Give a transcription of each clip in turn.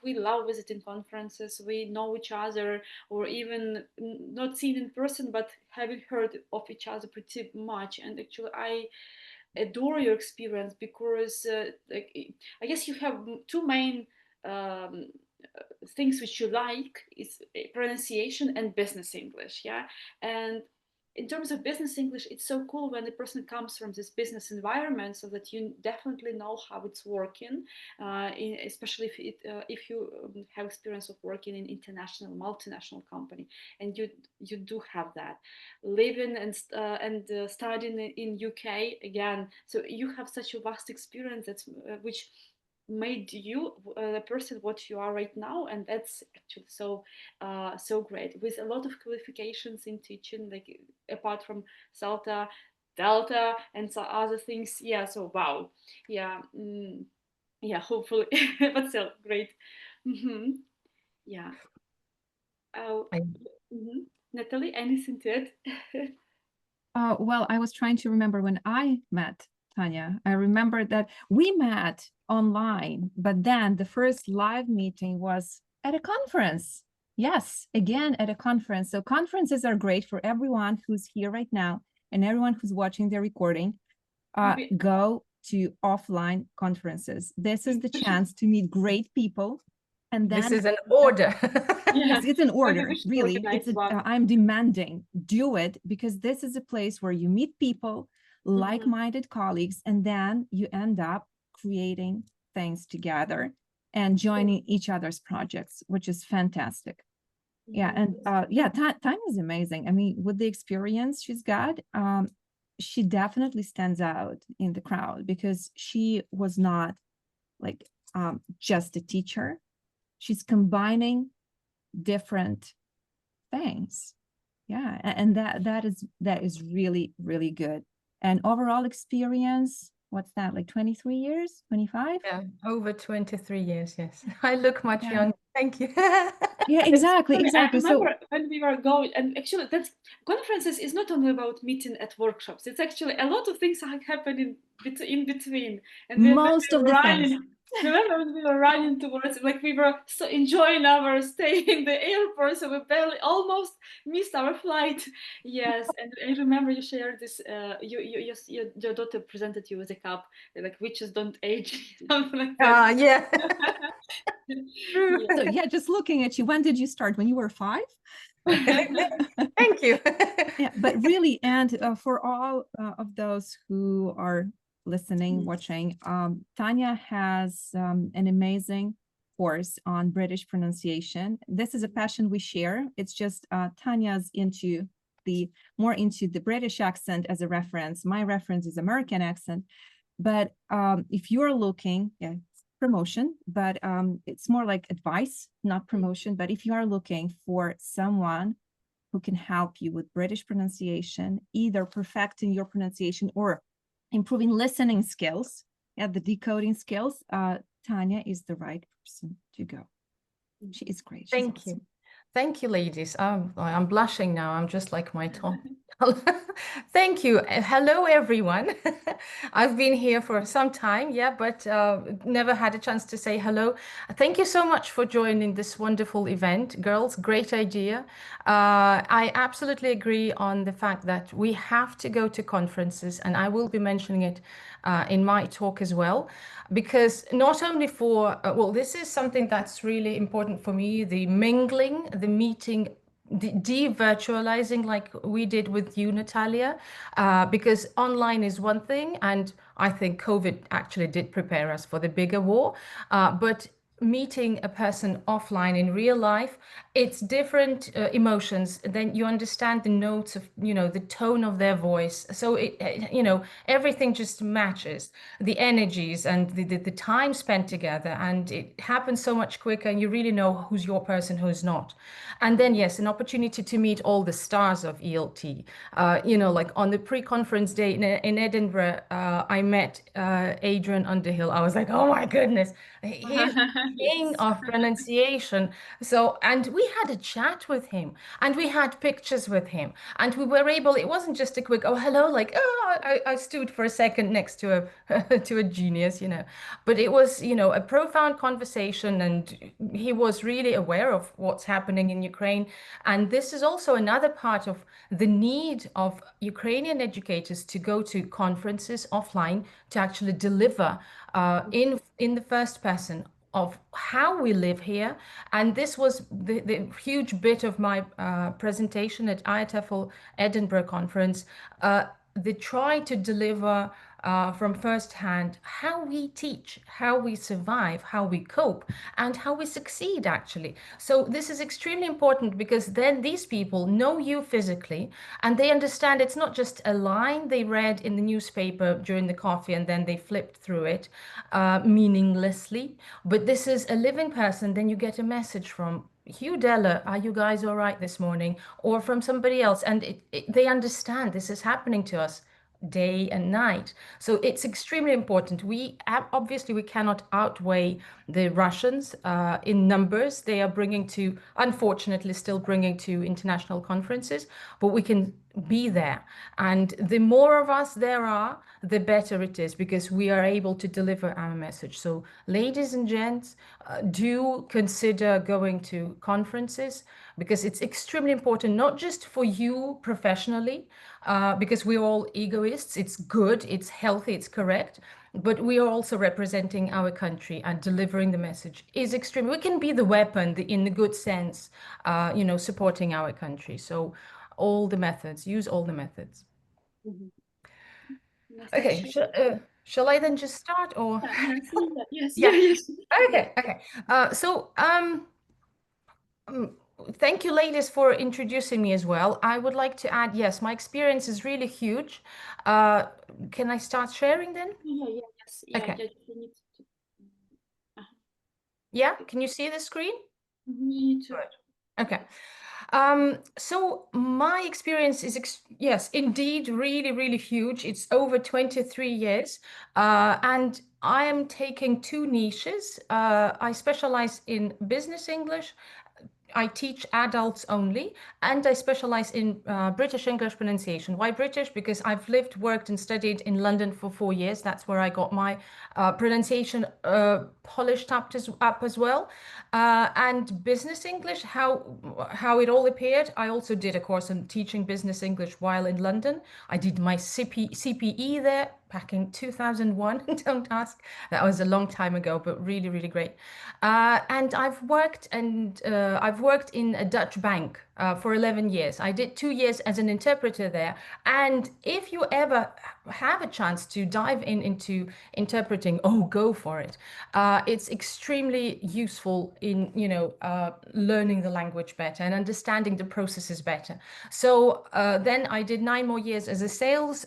we love visiting conferences. We know each other, or even not seen in person, but having heard of each other pretty much. And actually, I adore your experience because I guess you have two main um, things which you like is pronunciation and business English, yeah. And in terms of business English, it's so cool when the person comes from this business environment, so that you definitely know how it's working, especially if you have experience of working in international, multinational company, and you do have that living and studying in UK again. So you have such a vast experience that's which made you the person what you are right now, and that's actually so great, with a lot of qualifications in teaching, like apart from Salta, Delta, and so other things. Yeah, so wow. Yeah. Yeah, hopefully. But still great. Hmm. Yeah. Oh. Mhm. Natalie, anything to add? Well, I was trying to remember when I met Tanya. I remember that we met online, but then the first live meeting was at a conference. Yes, again at a conference. So conferences are great for everyone who's here right now and everyone who's watching the recording. Maybe. Go to offline conferences. This is the chance to meet great people. And This then is an order. Yeah, yes, it's an maybe order, we should really. organize one. I'm demanding, do it, because this is a place where you meet people, like-minded colleagues, and then you end up creating things together and joining each other's projects, which is fantastic. Yeah, and yeah, time is amazing. I mean, with the experience she's got, she definitely stands out in the crowd because she was not like just a teacher. She's combining different things. Yeah, and that is really, really good. And overall experience, what's that, like 23 years, 25? Yeah, over 23 years, yes. I look much Yeah. younger. Thank you. Yeah, exactly, Funny, I exactly. So remember when we were going, and actually, that's conferences is not only about meeting at workshops. It's actually a lot of things are happening in between, and when we most were of the things. running. Remember when we were running towards, like we were so enjoying our stay in the airport, so we barely almost missed our flight. Yes, and I remember you shared this. Your daughter presented you with a cup, like witches don't age, something like that. Yeah. True. Yeah. So yeah, just looking at you, when did you start? When you were 5? Thank you. Yeah, but really, and for all of those who are listening, watching, Tanya has an amazing course on British pronunciation. This is a passion we share. It's just Tanya's more into the British accent as a reference. My reference is American accent. But if you're looking, yeah, promotion, but it's more like advice, not promotion. But if you are looking for someone who can help you with British pronunciation, either perfecting your pronunciation or improving listening skills, yeah, the decoding skills, Tanya is the right person to go. She is great. She's Thank awesome. you. Thank you, ladies. I'm blushing now. I'm just like my Tom. Thank you. Hello, everyone. I've been here for some time, yeah, but never had a chance to say hello. Thank you so much for joining this wonderful event. Girls, great idea. I absolutely agree on the fact that we have to go to conferences, and I will be mentioning it in my talk as well, because not only for, well, this is something that's really important for me, the mingling, the meeting, de-virtualizing like we did with you, Natalia, because online is one thing, and I think COVID actually did prepare us for the bigger war, but meeting a person offline in real life, it's different emotions. Then you understand the notes of, the tone of their voice. So everything just matches the energies and the time spent together, and it happens so much quicker, and you really know who's your person, who's not. And then, yes, an opportunity to meet all the stars of ELT. Like on the pre-conference day in Edinburgh, I met Adrian Underhill. I was like, oh my goodness, king Yes. of pronunciation. So, and we had a chat with him and we had pictures with him and we were able, it wasn't just a quick, oh, hello, like, oh, I stood for a second next to a, to a genius, you know, but it was, you know, a profound conversation and he was really aware of what's happening in Ukraine. And this is also another part of the need of Ukrainian educators to go to conferences offline to actually deliver in the first person of how we live here. And this was the huge bit of my presentation at IATEFL Edinburgh conference. They try to deliver from first hand how we teach, how we survive, how we cope, and how we succeed, actually. So this is extremely important because then these people know you physically and they understand it's not just a line they read in the newspaper during the coffee and then they flipped through it meaninglessly, but this is a living person. Then you get a message from Hugh Deller, are you guys all right this morning? Or from somebody else, and they understand this is happening to us day and night. So it's extremely important. Obviously we cannot outweigh the Russians in numbers. They are bringing to, unfortunately, still bringing to international conferences, but we can be there. And the more of us there are, the better it is because we are able to deliver our message. So, ladies and gents, do consider going to conferences because it's extremely important, not just for you professionally, because we're all egoists. It's good, it's healthy, it's correct. But we are also representing our country and delivering the message is extreme. We can be the weapon in the good sense, you know, supporting our country. So all the methods, use all the methods. Mhm. Okay, Nastasia? shall I then just start or? Yeah, yes, yeah, yes, yeah, Yeah. yes. Okay, okay. Um, thank you, ladies, for introducing me as well. I would like to add, yes, my experience is really huge. Uh, can I start sharing then? Yeah, yeah, yes, yeah, Okay. yeah. You need to. Yeah, can you see the screen? You need to. Good. Okay. So my experience is, yes, indeed, really, really huge. It's over 23 years. And I am taking two niches. I specialize in business English. I teach adults only, and I specialize in British English pronunciation. Why British? Because I've lived, worked, and studied in London for 4 years. That's where I got my pronunciation polished up as well. And business English, how it all appeared. I also did a course on teaching business English while in London. I did my CPE there back in 2001. Don't ask. That was a long time ago, but really, really great. And I've worked in a Dutch bank for 11 years. I did 2 years as an interpreter there. And if you ever have a chance to dive into interpreting, oh, go for it. It's extremely useful in, you know, learning the language better and understanding the processes better. So then I did 9 more years as a sales,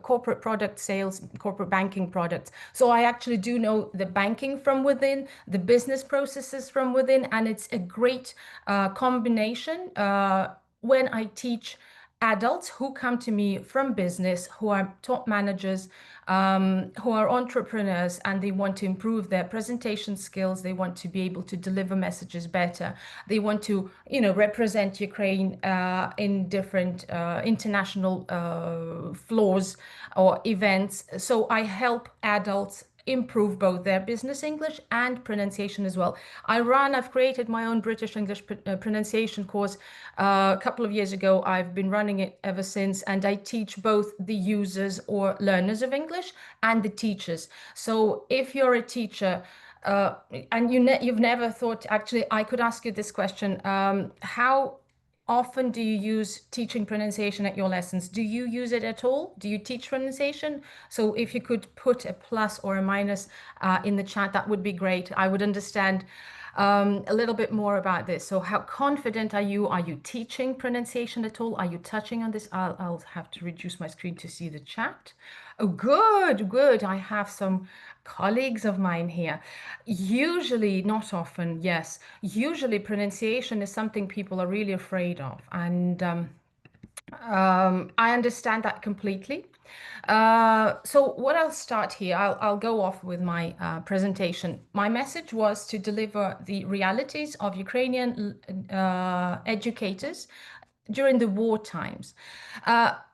corporate product sales, corporate banking products. So I actually do know the banking from within, the business processes from within, and it's a great combination when I teach adults who come to me from business, who are top managers, who are entrepreneurs, and they want to improve their presentation skills. They want to be able to deliver messages better. They want to, you know, represent Ukraine in different international floors or events. So I help adults improve both their business English and pronunciation as well. I've created my own British English pronunciation course a couple of years ago. I've been running it ever since, and I teach both the users or learners of English and the teachers. So if you're a teacher, and you've never thought, actually, I could ask you this question, how often do you use teaching pronunciation at your lessons? Do you use it at all? Do you teach pronunciation? So if you could put a plus or a minus in the chat, that would be great. I would understand a little bit more about this. So how confident are you? Are you teaching pronunciation at all? Are you touching on this? I'll have to reduce my screen to see the chat. Oh, good, good. I have some colleagues of mine here. Usually, not often, yes. Usually pronunciation is something people are really afraid of. And I understand that completely. So what I'll start here, I'll go off with my presentation. My message was to deliver the realities of Ukrainian educators during the war times.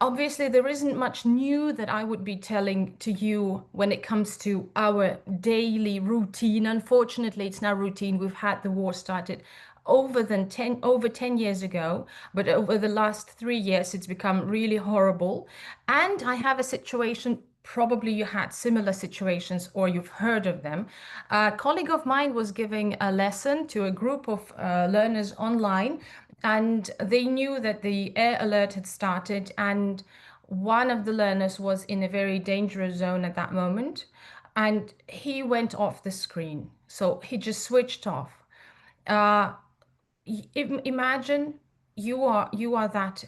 Obviously, there isn't much new that I would be telling to you when it comes to our daily routine. Unfortunately, it's now routine. We've had the war started over 10 years ago, but over the last 3 years, it's become really horrible. And I have a situation. Probably you had similar situations or you've heard of them. A colleague of mine was giving a lesson to a group of learners online, and they knew that the air alert had started, and one of the learners was in a very dangerous zone at that moment, and he went off the screen. So he just switched off. Uh, Imagine you are that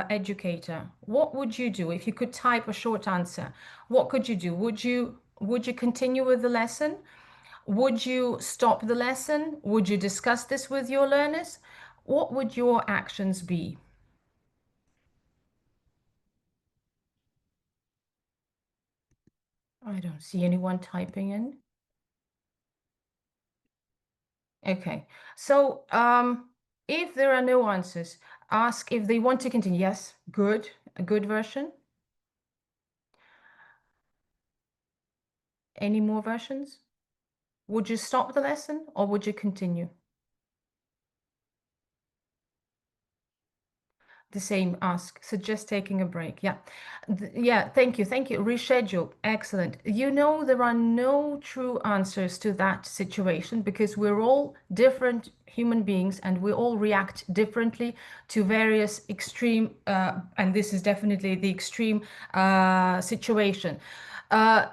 educator. What would you do if you could type a short answer? What could you do? Would you continue with the lesson? Would you stop the lesson? Would you discuss this with your learners? What would your actions be? I don't see anyone typing in. Okay, so if there are no answers, ask if they want to continue. Yes, good, a good version. Any more versions? Would you stop the lesson or would you continue? The same, ask, suggest taking a break. Yeah. Yeah, thank you. Thank you. Reschedule. Excellent. You know, there are no true answers to that situation because we're all different human beings and we all react differently to various extreme, and this is definitely the extreme situation. Uh,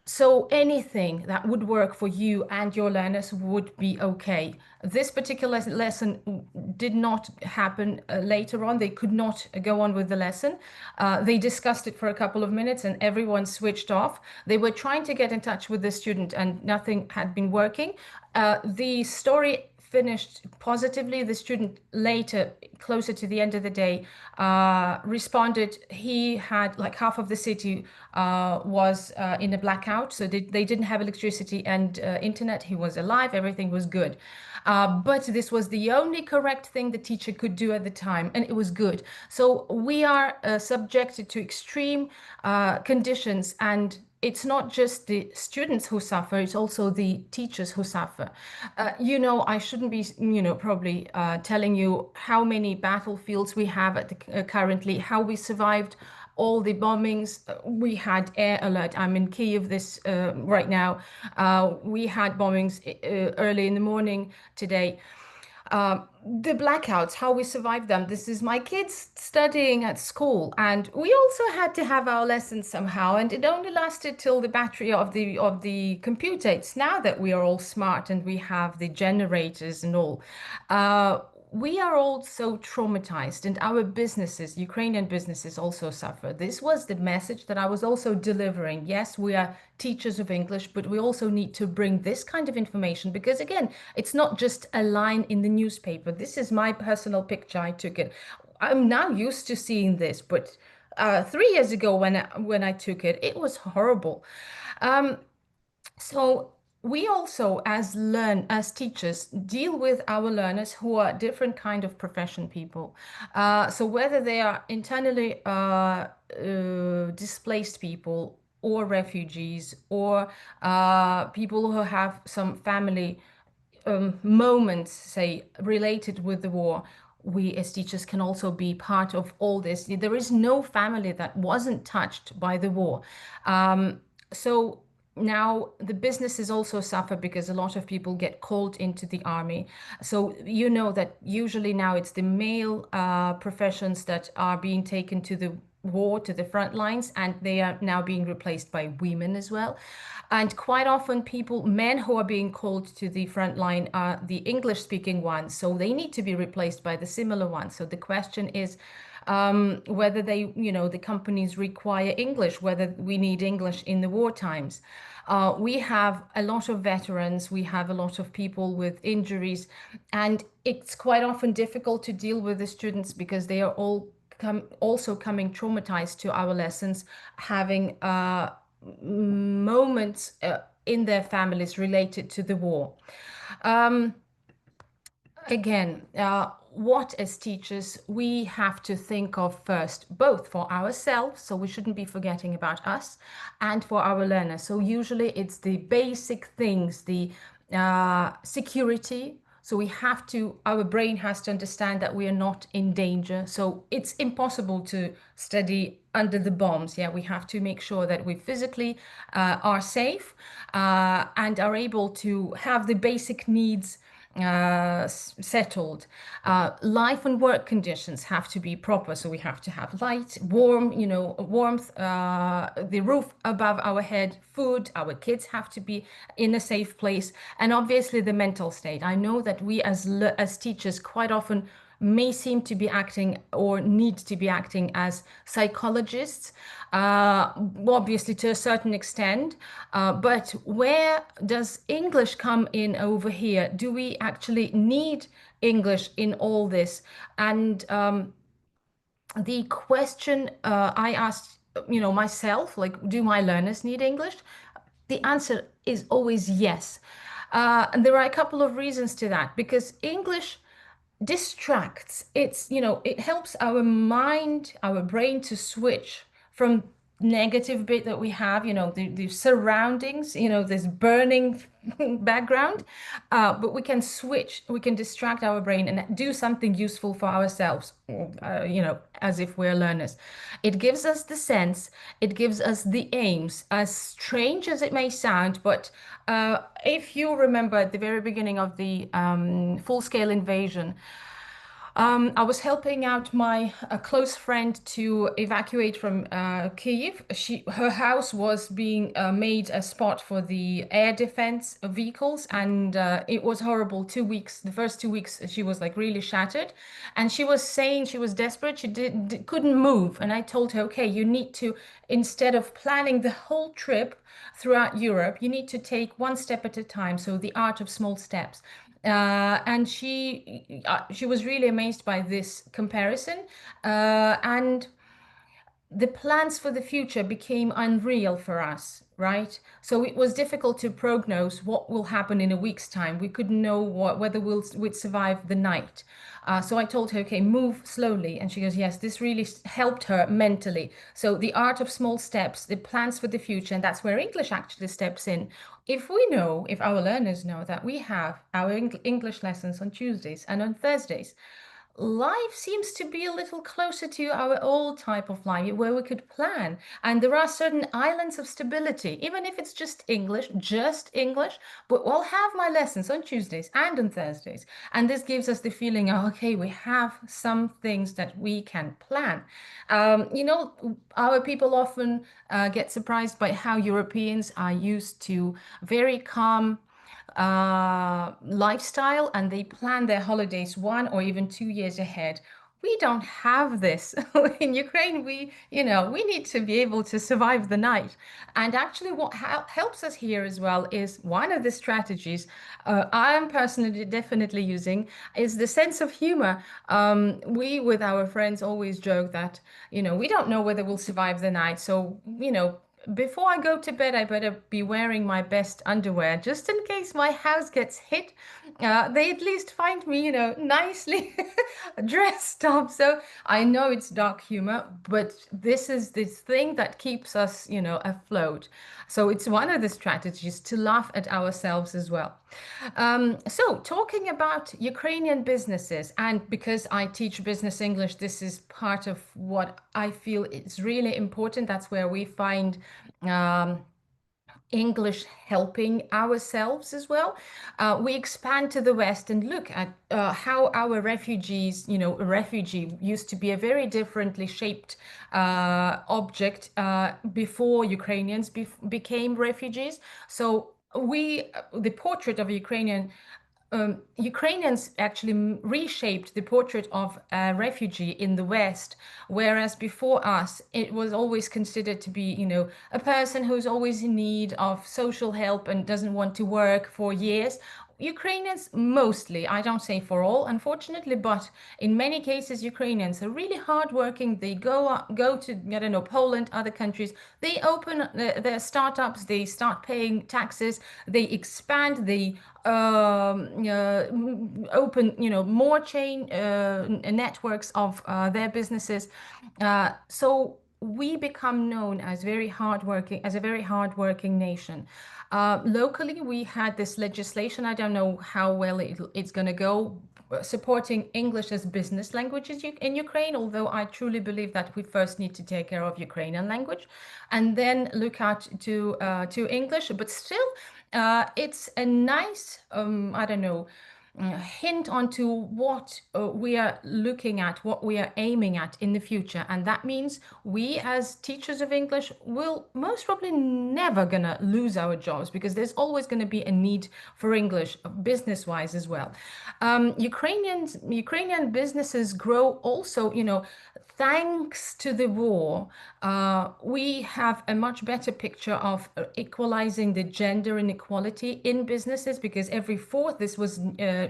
so anything that would work for you and your learners would be okay. This particular lesson did not happen later on. They could not go on with the lesson. They discussed it for a couple of minutes and everyone switched off. They were trying to get in touch with the student and nothing had been working. The story finished positively. The student later, closer to the end of the day, responded. He had like half of the city was in a blackout, so they didn't have electricity and internet. He was alive, everything was good. But this was the only correct thing the teacher could do at the time, and it was good. So we are subjected to extreme conditions, and it's not just the students who suffer, it's also the teachers who suffer. I shouldn't be, probably telling you how many battlefields we have currently, how we survived all the bombings. We had air alert. I'm in Kyiv right now. We had bombings early in the morning today. The blackouts, how we survived them. This is my kids studying at school, and we also had to have our lessons somehow. And it only lasted till the battery of the computer. It's now that we are all smart and we have the generators and all. We are all so traumatized, and our businesses, Ukrainian businesses, also suffer. This was the message that I was also delivering. Yes, we are teachers of English, but we also need to bring this kind of information because, again, it's not just a line in the newspaper. This is my personal picture. I took it. I'm now used to seeing this, but 3 years ago when I took it, it was horrible. Um, so we also, as teachers, deal with our learners who are different kind of profession people. So whether they are internally displaced people or refugees or people who have some family moments, say, related with the war, we as teachers can also be part of all this. There is no family that wasn't touched by the war. So now the businesses also suffer because a lot of people get called into the army. So you know that usually now it's the male professions that are being taken to the war, to the front lines, and they are now being replaced by women as well. And quite often men who are being called to the front line are the English speaking ones. So they need to be replaced by the similar ones. So the question is whether the companies require English, whether we need English in the war times. We have a lot of veterans, we have a lot of people with injuries, and it's quite often difficult to deal with the students because they are all also coming traumatized to our lessons, having moments in their families related to the war. Again, what as teachers we have to think of first, both for ourselves, so we shouldn't be forgetting about us, and for our learners. So usually it's the basic things, the security. So we have to, our brain has to understand that we are not in danger. So it's impossible to study under the bombs. Yeah, we have to make sure that we physically are safe and are able to have the basic needs settled. Life and work conditions have to be proper, so we have to have light, warm, warmth, the roof above our head, food. Our kids have to be in a safe place, and obviously the mental state. I know that we as teachers quite often may seem to be acting or need to be acting as psychologists, obviously to a certain extent. But where does English come in over here? Do we actually need English in all this? And the question I asked, myself, like, do my learners need English? The answer is always yes. And there are a couple of reasons to that, because English distracts. It helps our mind, our brain to switch from negative bit that we have, the surroundings, this burning background, but we can switch, we can distract our brain and do something useful for ourselves, as if we're learners. It gives us the sense, it gives us the aims, as strange as it may sound, but if you remember at the very beginning of the full-scale invasion, I was helping out my close friend to evacuate from Kyiv. Her house was being made a spot for the air defense vehicles, and it was horrible. 2 weeks, the first 2 weeks, she was like really shattered, and she was saying she was desperate. She couldn't move, and I told her, okay, you need to, instead of planning the whole trip throughout Europe, you need to take one step at a time. So the art of small steps. And she was really amazed by this comparison, and the plans for the future became unreal for us, right? So it was difficult to prognose what will happen in a week's time. We couldn't know whether we'd survive the night. So I told her, okay, move slowly. And she goes, yes, this really helped her mentally. So the art of small steps, the plans for the future, and that's where English actually steps in. If our learners know that we have our English lessons on Tuesdays and on Thursdays, life seems to be a little closer to our old type of life where we could plan. And there are certain islands of stability, even if it's just English, but we'll have my lessons on Tuesdays and on Thursdays. And this gives us the feeling, oh, okay, we have some things that we can plan. Our people often get surprised by how Europeans are used to very calm lifestyle, and they plan their holidays 1 or even 2 years ahead. We don't have this in Ukraine. We need to be able to survive the night. And actually, what helps us here as well is one of the strategies I am personally definitely using is the sense of humor. We, with our friends, always joke that, we don't know whether we'll survive the night. So, before I go to bed, I better be wearing my best underwear just in case my house gets hit. They at least find me, nicely dressed up. So I know it's dark humor, but this is this thing that keeps us, afloat. So it's one of the strategies to laugh at ourselves as well. So talking about Ukrainian businesses, and because I teach business English, this is part of what I feel is really important. That's where we find English helping ourselves as well. We expand to the West and look at how our refugees, a refugee used to be a very differently shaped object before Ukrainians became refugees. So the portrait of a Ukrainians actually reshaped the portrait of a refugee in the West, whereas before us, it was always considered to be, a person who's always in need of social help and doesn't want to work for years. Ukrainians mostly, I don't say for all, unfortunately, but in many cases, Ukrainians are really hardworking. They go to, I don't know, Poland, other countries. They open their startups. They start paying taxes. They expand. They open, more chain networks of their businesses. So we become known as very hardworking, as a very hardworking nation. Locally, we had this legislation. I don't know how well it's going to go, supporting English as business languages in Ukraine, although I truly believe that we first need to take care of Ukrainian language and then look out to English. But still, it's a nice, I don't know, hint onto what we are looking at, what we are aiming at in the future. And that means we as teachers of English will most probably never gonna lose our jobs, because there's always going to be a need for English business-wise as well. Ukrainian businesses grow also, thanks to the war. We have a much better picture of equalizing the gender inequality in businesses, because every fourth, this was a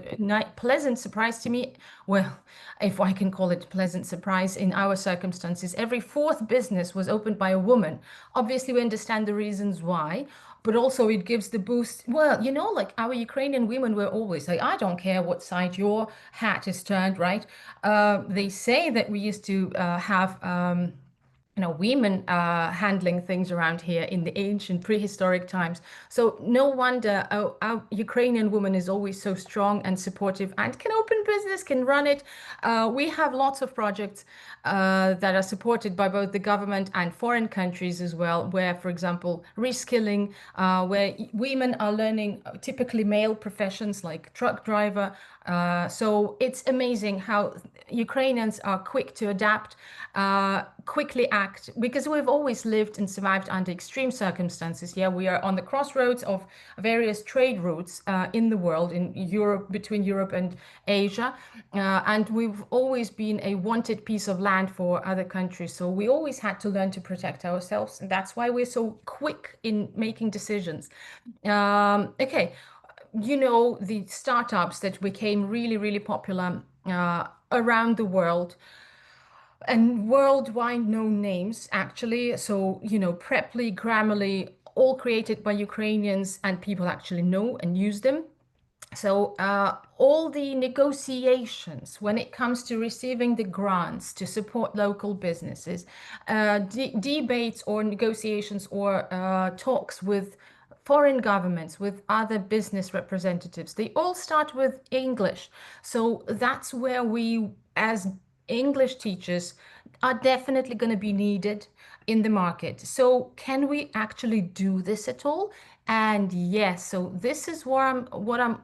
pleasant surprise to me. Well, if I can call it pleasant surprise in our circumstances, every fourth business was opened by a woman. Obviously, we understand the reasons why, but also it gives the boost. Well, like our Ukrainian women were always like, I don't care what side your hat is turned, right? They say that we used to have women handling things around here in the ancient prehistoric times. So no wonder our Ukrainian woman is always so strong and supportive and can open business, can run it. We have lots of projects that are supported by both the government and foreign countries as well, where, for example, reskilling, where women are learning typically male professions like truck driver. So it's amazing how Ukrainians are quick to adapt, quickly act, because we've always lived and survived under extreme circumstances. Yeah, we are on the crossroads of various trade routes in the world, in Europe, between Europe and Asia, and we've always been a wanted piece of land for other countries. So we always had to learn to protect ourselves, and that's why we're so quick in making decisions. Okay, the startups that became really, really popular around the world and worldwide known names, actually. So, Preply, Grammarly, all created by Ukrainians, and people actually know and use them. So all the negotiations when it comes to receiving the grants to support local businesses, debates or negotiations or talks with foreign governments, with other business representatives, they all start with English. So that's where we, as English teachers, are definitely going to be needed in the market. So can we actually do this at all? And yes, so this is what I'm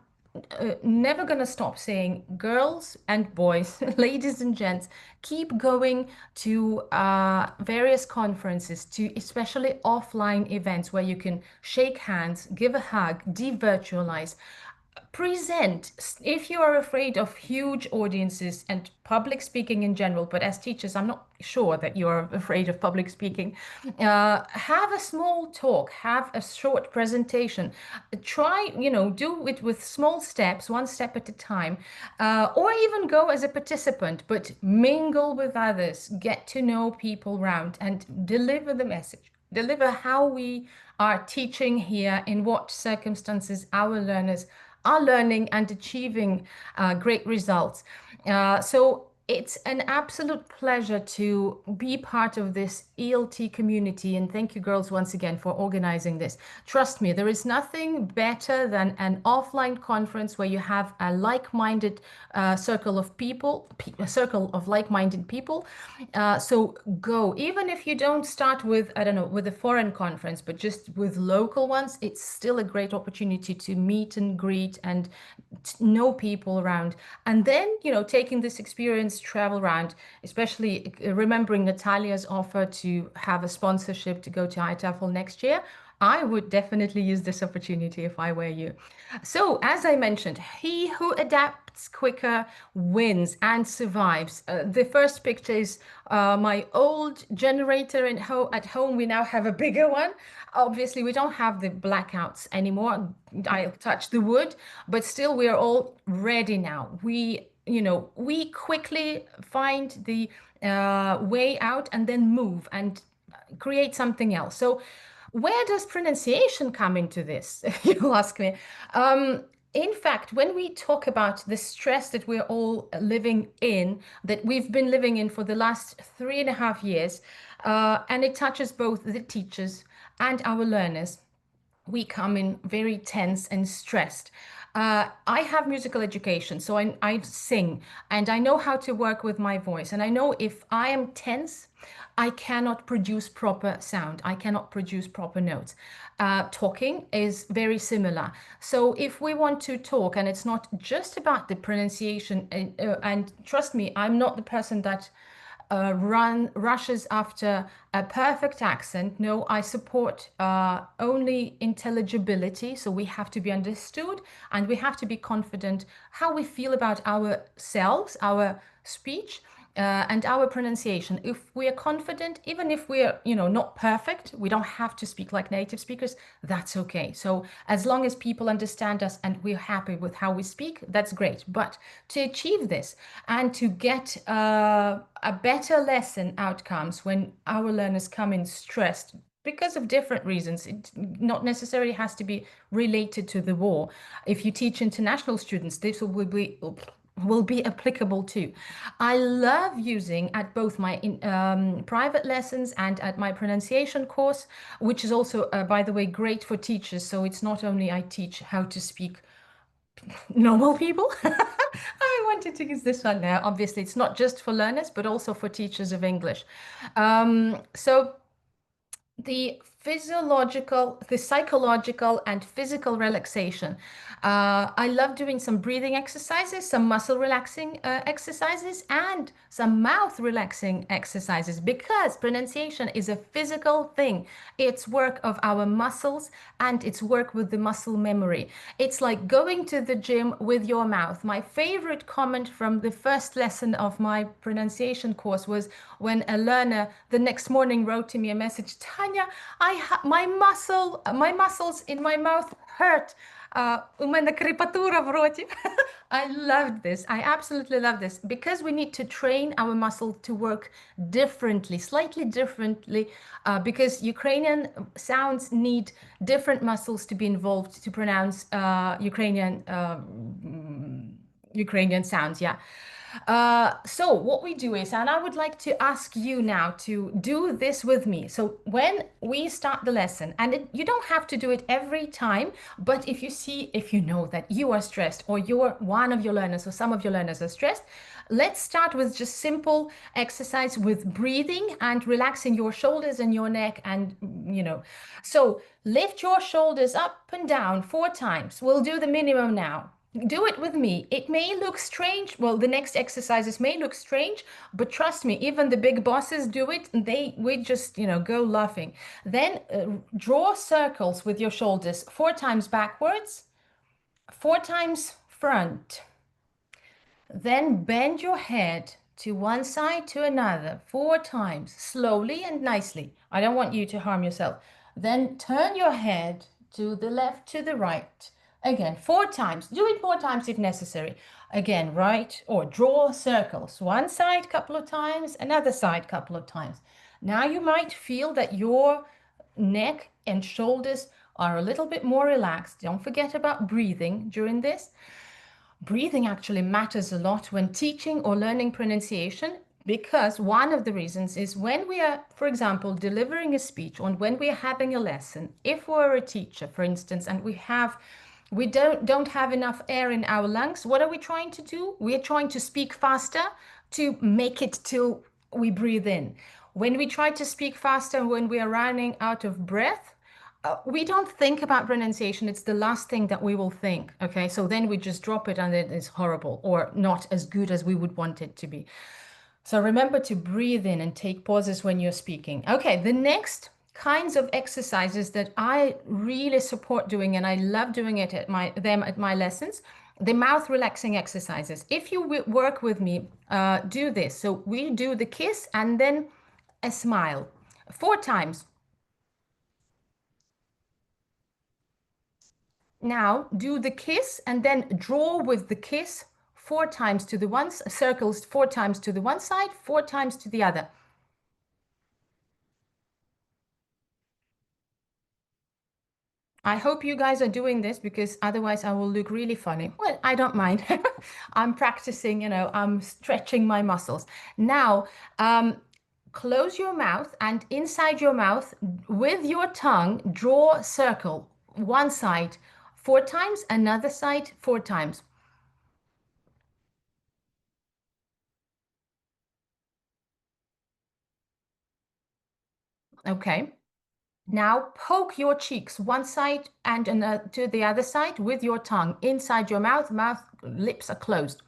never gonna stop saying. Girls and boys, ladies and gents, keep going to various conferences, to especially offline events where you can shake hands, give a hug, de-virtualize, present. If you are afraid of huge audiences and public speaking in general, but as teachers, I'm not sure that you are afraid of public speaking, have a small talk, have a short presentation. Try, do it with small steps, one step at a time, or even go as a participant, but mingle with others, get to know people around, and deliver the message. Deliver how we are teaching here, in what circumstances our learners are learning and achieving great results. So it's an absolute pleasure to be part of this ELT community. And thank you, girls, once again for organizing this. Trust me, there is nothing better than an offline conference where you have a like-minded circle of people, a circle of like-minded people. So go, even if you don't start with, I don't know, with a foreign conference, but just with local ones, it's still a great opportunity to meet and greet and know people around. And then, taking this experience, travel around, especially remembering Natalia's offer to have a sponsorship to go to IATEFL next year. I would definitely use this opportunity if I were you. So, as I mentioned, he who adapts quicker wins and survives. The first picture is my old generator at home. We now have a bigger one. Obviously, we don't have the blackouts anymore. I touch the wood, but still, we are all ready now. We quickly find the way out and then move and create something else. So, where does pronunciation come into this? You'll ask me. In fact, when we talk about the stress that we're all living in, that we've been living in for the last 3.5 years, and it touches both the teachers and our learners, we come in very tense and stressed. I have musical education, so I sing and I know how to work with my voice. And I know if I am tense, I cannot produce proper sound. I cannot produce proper notes. Talking is very similar. So if we want to talk, and it's not just about the pronunciation, and trust me, I'm not the person that rushes after a perfect accent. No, I support only intelligibility. So we have to be understood and we have to be confident how we feel about ourselves, our speech. And our pronunciation. If we are confident, even if we're, not perfect, we don't have to speak like native speakers. That's okay. So as long as people understand us and we're happy with how we speak, that's great. But to achieve this and to get a better lesson outcomes when our learners come in stressed because of different reasons. It not necessarily has to be related to the war. If you teach international students, this will be applicable too. I love using at both my private lessons and at my pronunciation course, which is also, by the way, great for teachers. So it's not only I teach how to speak normal people. I wanted to use this one now. Obviously, it's not just for learners, but also for teachers of English. So the psychological, and physical relaxation. I love doing some breathing exercises, some muscle relaxing exercises, and some mouth relaxing exercises because pronunciation is a physical thing. It's work of our muscles and it's work with the muscle memory. It's like going to the gym with your mouth. My favorite comment from the first lesson of my pronunciation course was when a learner the next morning wrote to me a message, Tanya, my muscles in my mouth hurt. У мене крепатура в роті. I loved this. I absolutely love this because we need to train our muscle to work differently, slightly differently, because Ukrainian sounds need different muscles to be involved to pronounce Ukrainian sounds. Yeah. So what we do is, and I would like to ask you now to do this with me. So when we start the lesson, and you don't have to do it every time, but if you know that you are stressed or one of your learners or some of your learners are stressed, let's start with just simple exercise with breathing and relaxing your shoulders and your neck and, so lift your shoulders up and down 4 times. We'll do the minimum now. Do it with me. It may look strange. Well, the next exercises may look strange, but trust me, even the big bosses do it. And we just, go laughing. Then draw circles with your shoulders 4 times backwards, 4 times front. Then bend your head to one side to another 4 times, slowly and nicely. I don't want you to harm yourself. Then turn your head to the left, to the right. Again, 4 times. Do it 4 times if necessary. Again, right, or draw circles. One side couple of times, another side couple of times. Now you might feel that your neck and shoulders are a little bit more relaxed. Don't forget about breathing during this. Breathing actually matters a lot when teaching or learning pronunciation because one of the reasons is when we are, for example, delivering a speech or when we are having a lesson, if we're a teacher, for instance, and we don't have enough air in our lungs, what are we trying to do? We are trying to speak faster to make it till we breathe in. When we try to speak faster when we are running out of breath, we don't think about pronunciation. It's the last thing that we will think. Okay, so then we just drop it and it is horrible or not as good as we would want it to be. So remember to breathe in and take pauses when you're speaking. Okay, the next kinds of exercises that I really support doing, and I love doing it at my lessons, the mouth relaxing exercises. If you work with me, do this. So we do the kiss and then a smile 4 times. Now do the kiss and then draw with the kiss 4 times to the one, circles 4 times to the one side, 4 times to the other. I hope you guys are doing this, because otherwise I will look really funny. Well, I don't mind. I'm practicing, I'm stretching my muscles. Now, close your mouth, and inside your mouth with your tongue, draw a circle. One side 4 times, another side 4 times. Okay. Now poke your cheeks one side and to the other side with your tongue inside your mouth. Lips are closed.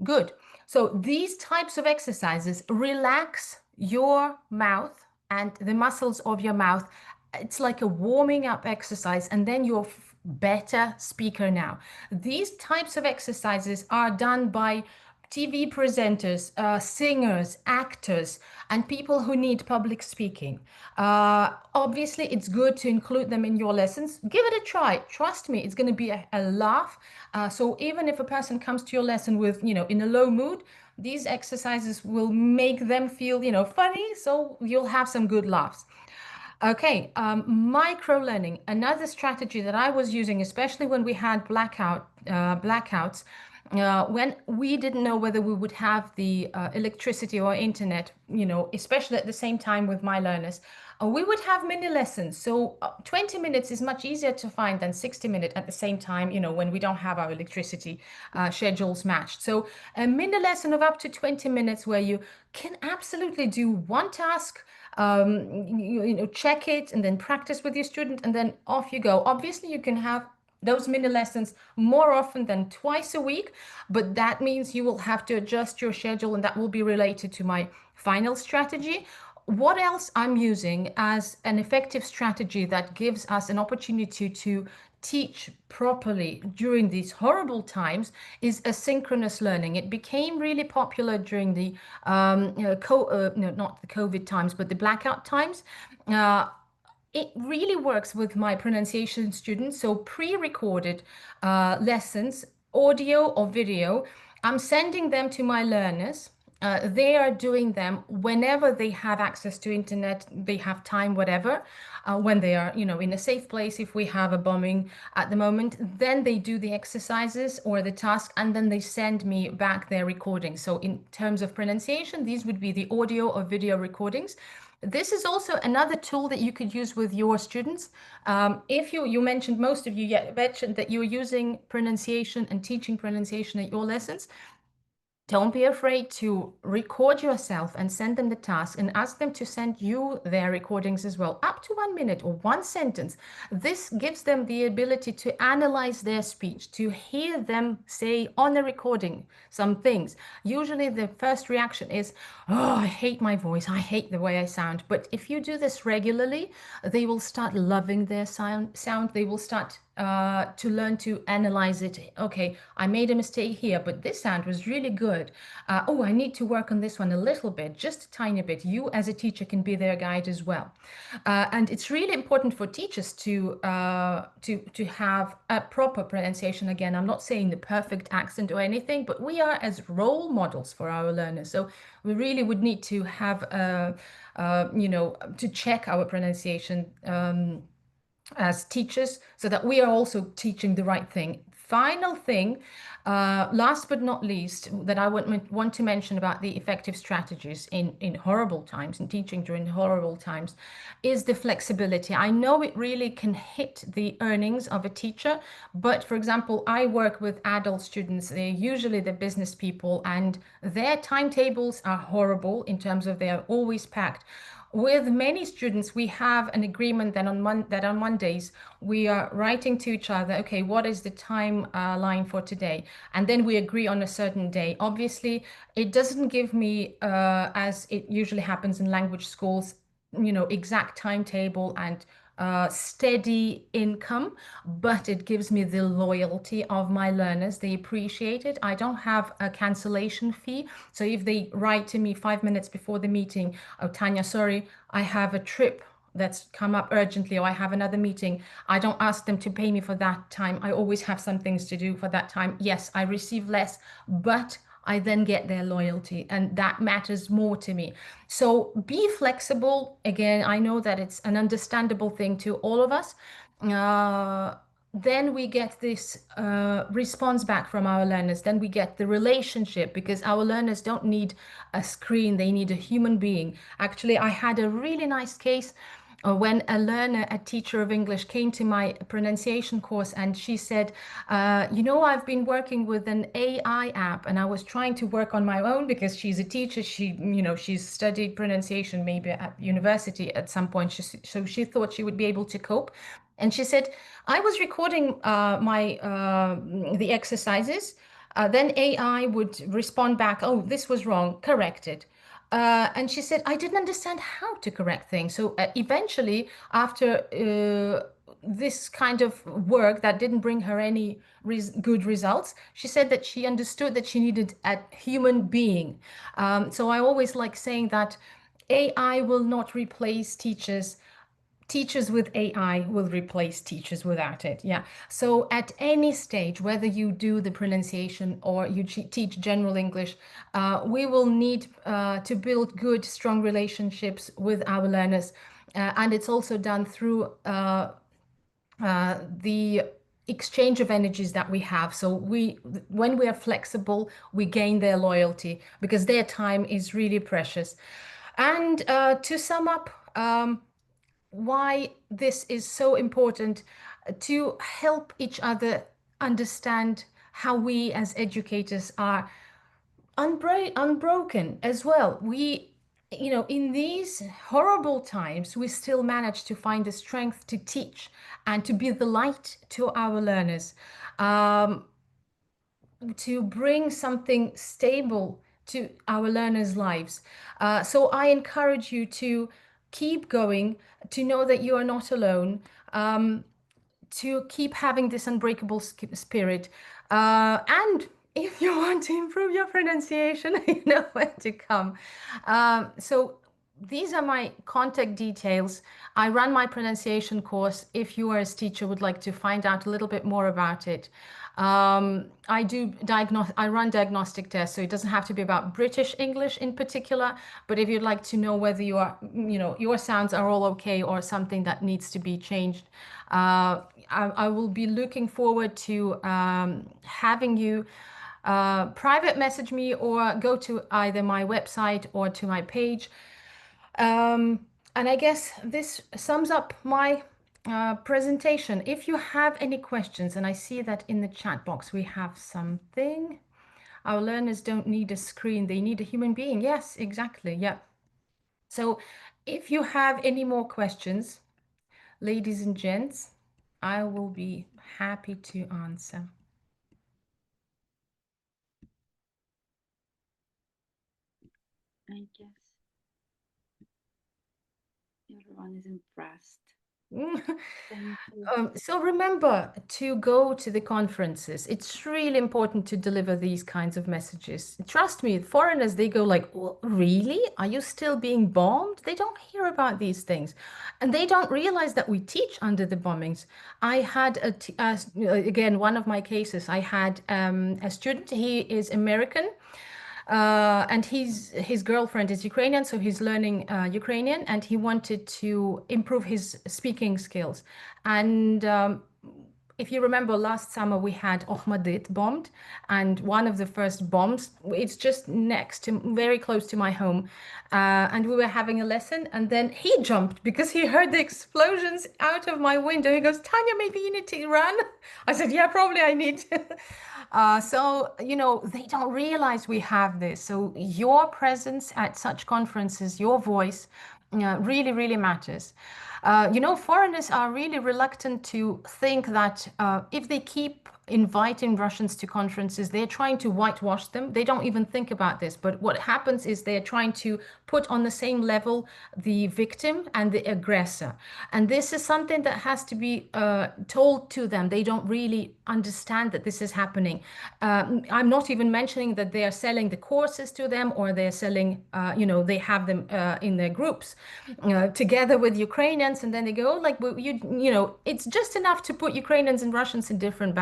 Good. So these types of exercises relax your mouth and the muscles of your mouth. It's like a warming up exercise, and then you're better speaker now. These types of exercises are done by TV presenters, singers, actors, and people who need public speaking. Obviously, it's good to include them in your lessons. Give it a try. Trust me, it's going to be a laugh. So even if a person comes to your lesson with, in a low mood, these exercises will make them feel, funny. So you'll have some good laughs. Okay, micro learning, another strategy that I was using, especially when we had blackouts, when we didn't know whether we would have the electricity or internet, especially at the same time with my learners, we would have mini lessons. So 20 minutes is much easier to find than 60 minutes at the same time, when we don't have our electricity schedules matched. So a mini lesson of up to 20 minutes where you can absolutely do one task, check it and then practice with your student, and then off you go. Obviously, you can have those mini lessons more often than twice a week, but that means you will have to adjust your schedule, and that will be related to my final strategy. What else I'm using as an effective strategy that gives us an opportunity to teach properly during these horrible times is asynchronous learning. It became really popular during the no, not the COVID times, but the blackout times. It really works with my pronunciation students. So pre-recorded lessons, audio or video, I'm sending them to my learners. They are doing them whenever they have access to internet, they have time, whatever, when they are, in a safe place. If we have a bombing at the moment, then they do the exercises or the task, and then they send me back their recording. So in terms of pronunciation, these would be the audio or video recordings. This is also another tool that you could use with your students. If you mentioned, most of you mentioned that you're using pronunciation and teaching pronunciation at your lessons. Don't be afraid to record yourself and send them the task, and ask them to send you their recordings as well, up to 1 minute or one sentence. This gives them the ability to analyze their speech, to hear them say on a recording some things. Usually the first reaction is, oh, I hate my voice, I hate the way I sound. But if you do this regularly, they will start loving their sound. They will start to learn to analyze it. Okay, I made a mistake here, but this sound was really good. Oh, I need to work on this one a little bit, just a tiny bit. You as a teacher can be their guide as well. And it's really important for teachers to have a proper pronunciation. Again, I'm not saying the perfect accent or anything, but we are as role models for our learners. So we really would need to have to check our pronunciation as teachers, so that we are also teaching the right thing. Final thing, last but not least, that I want to mention about the effective strategies in horrible times, in teaching during horrible times, is the flexibility. I know it really can hit the earnings of a teacher, but for example, I work with adult students. They're usually the business people, and their timetables are horrible in terms of they're always packed. with many students, we have an agreement that on Mondays we are writing to each other, okay, what is the timeline for today? And then we agree on a certain day. Obviously, it doesn't give me, as it usually happens in language schools, exact timetable and steady income, but it gives me the loyalty of my learners. They appreciate it. I don't have a cancellation fee. So if they write to me 5 minutes before the meeting, oh, Tanya, sorry, I have a trip that's come up urgently, or I have another meeting, I don't ask them to pay me for that time. I always have some things to do for that time. Yes, I receive less, but I then get their loyalty, and that matters more to me. So be flexible. Again, I know that it's an understandable thing to all of us. Uh, then we get this response back from our learners. Then we get the relationship, because our learners don't need a screen, they need a human being. Actually, I had a really nice case when a learner, a teacher of English, came to my pronunciation course, and she said, I've been working with an AI app, and I was trying to work on my own because she's a teacher. She's studied pronunciation maybe at university at some point. So she thought she would be able to cope. And she said, I was recording the exercises. Then AI would respond back, oh, this was wrong, correct it. And she said, I didn't understand how to correct things. So eventually, after this kind of work that didn't bring her any good results, she said that she understood that she needed a human being. So I always like saying that AI will not replace teachers. Teachers with AI will replace teachers without it. Yeah. So at any stage, whether you do the pronunciation or you teach general English, we will need to build good, strong relationships with our learners. And it's also done through the exchange of energies that we have. So when we are flexible, we gain their loyalty because their time is really precious. And to sum up, why this is so important to help each other understand how we as educators are unbroken as well. In these horrible times, we still manage to find the strength to teach and to be the light to our learners, um, to bring something stable to our learners' lives. So I encourage you to keep going, to know that you are not alone, to keep having this unbreakable spirit. And if you want to improve your pronunciation, you know where to come. So these are my contact details. I run my pronunciation course. If you as a teacher would like to find out a little bit more about it. I run diagnostic tests, so it doesn't have to be about British English in particular, but if you'd like to know whether your sounds are all okay or something that needs to be changed, I will be looking forward to having you private message me or go to either my website or to my page. And I guess this sums up my presentation. If you have any questions, and I see that in the chat box we have something. Our learners don't need a screen, they need a human being. Yes, exactly. Yeah. So if you have any more questions, ladies and gents, I will be happy to answer. I guess everyone is impressed. Thank you. So remember to go to the conferences. It's really important to deliver these kinds of messages. Trust me, foreigners, they go like, "Oh, really? Are you still being bombed?" They don't hear about these things. And they don't realize that we teach under the bombings. I had, again, one of my cases, I had a student, he is American. And his girlfriend is Ukrainian, so he's learning Ukrainian, and he wanted to improve his speaking skills. And if you remember, last summer we had Ohmadit bombed, and one of the first bombs, it's just very close to my home, and we were having a lesson, and then he jumped because he heard the explosions out of my window. He goes, "Tanya, maybe you need to run." I said, "Yeah, probably I need." So, they don't realize we have this. So your presence at such conferences, your voice really, really matters. Foreigners are really reluctant to think that if they keep inviting Russians to conferences, they're trying to whitewash them. They don't even think about this. But what happens is they're trying to put on the same level the victim and the aggressor. And this is something that has to be told to them. They don't really understand that this is happening. I'm not even mentioning that they are selling the courses to them, or they're selling, they have them in their groups together with Ukrainians, and then they go, like, well, it's just enough to put Ukrainians and Russians in different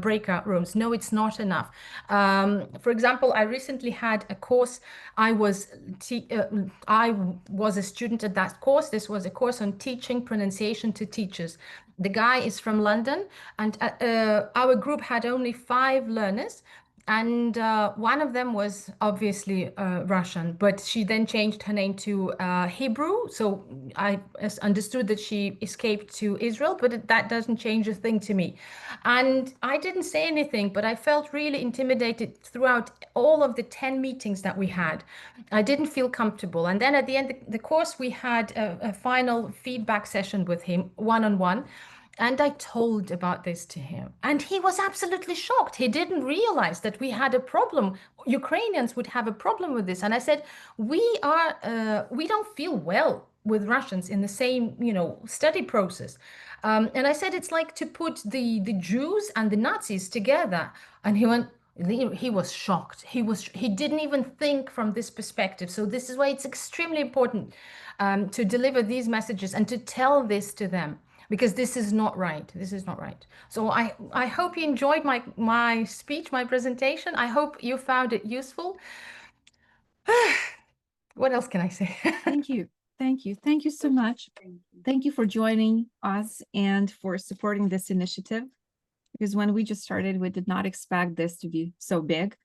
breakout rooms. No, it's not enough. For example, I recently had a course. I was a student at that course. This was a course on teaching pronunciation to teachers. The guy is from London, and our group had only 5 learners. And one of them was obviously Russian, but she then changed her name to Hebrew. So I understood that she escaped to Israel, but that doesn't change a thing to me. And I didn't say anything, but I felt really intimidated throughout all of the 10 meetings that we had. I didn't feel comfortable. And then at the end of the course, we had a final feedback session with him, one-on-one. And I told about this to him, and he was absolutely shocked. He didn't realize that we had a problem. Ukrainians would have a problem with this. And I said, we don't feel well with Russians in the same, study process. And I said, it's like to put the Jews and the Nazis together. And he was shocked. He didn't even think from this perspective. So this is why it's extremely important to deliver these messages and to tell this to them, because this is not right. This is not right. So I hope you enjoyed my speech, my presentation. I hope you found it useful. What else can I say? Thank you. Thank you. Thank you so much. Thank you for joining us and for supporting this initiative. Because when we just started, we did not expect this to be so big.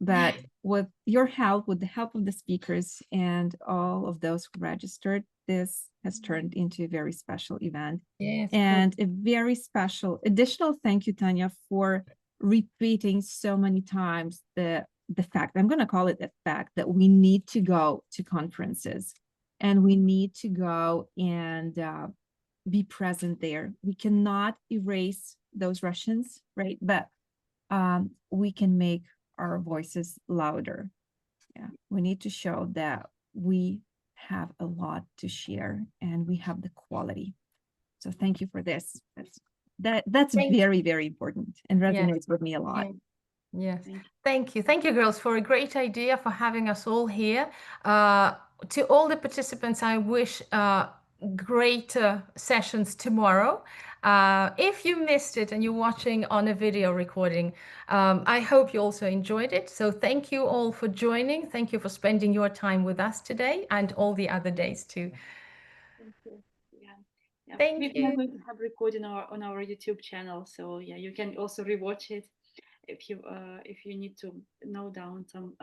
But with your help, with the help of the speakers and all of those who registered, this has turned into a very special event. Yes, and a very special additional thank you, Tanya, for repeating so many times the fact, I'm going to call it the fact, that we need to go to conferences and we need to go and be present there. We cannot erase those Russians, right? But we can make our voices louder. Yeah, we need to show that we have a lot to share and we have the quality. So thank you for this. That's very, very important and resonates with me a lot. Yes. Thank you. Thank you, girls, for a great idea, for having us all here. To all the participants, I wish great sessions tomorrow. If you missed it and you're watching on a video recording, I hope you also enjoyed it. So thank you all for joining. Thank you for spending your time with us today and all the other days too. Thank you. Yeah. Thank We are you. going to have recording on our YouTube channel, so yeah, you can also rewatch it if you need to note down some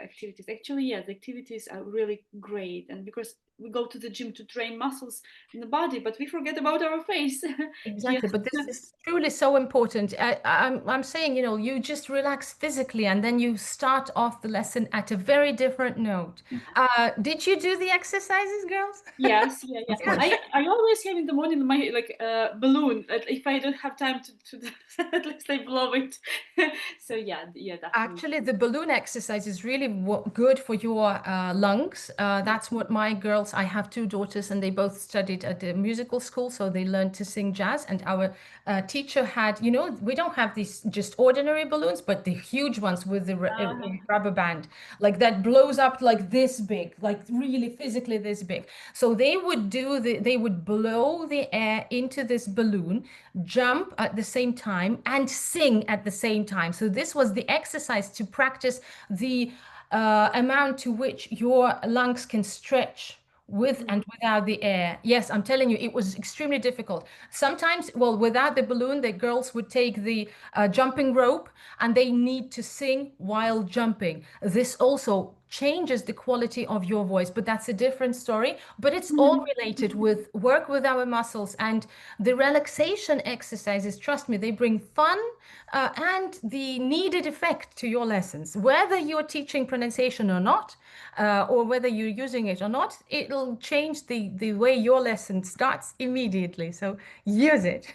activities. Actually, yeah, the activities are really great, and because we go to the gym to train muscles in the body, but we forget about our face. Exactly, but this is truly so important. I'm saying, you just relax physically and then you start off the lesson at a very different note. Did you do the exercises, girls? Yes, yeah. Of course. I always have in the morning my balloon. If I don't have time to at least I blow it. So yeah, definitely. Actually, the balloon exercise is really good for your lungs. That's what my girls, I have 2 daughters and they both studied at the musical school, so they learned to sing jazz. And our teacher had, we don't have these just ordinary balloons, but the huge ones with the rubber band, like that blows up like this big, like really physically this big. So they would blow the air into this balloon, jump at the same time, and sing at the same time. So this was the exercise to practice the amount to which your lungs can stretch with and without the air. Yes, I'm telling you, it was extremely difficult. Sometimes, well, without the balloon, the girls would take the jumping rope and they need to sing while jumping. This also changes the quality of your voice, but that's a different story. But it's all related with work with our muscles, and the relaxation exercises, trust me, they bring fun and the needed effect to your lessons. Whether you're teaching pronunciation or not, or whether you're using it or not, it'll change the way your lesson starts immediately. So use it.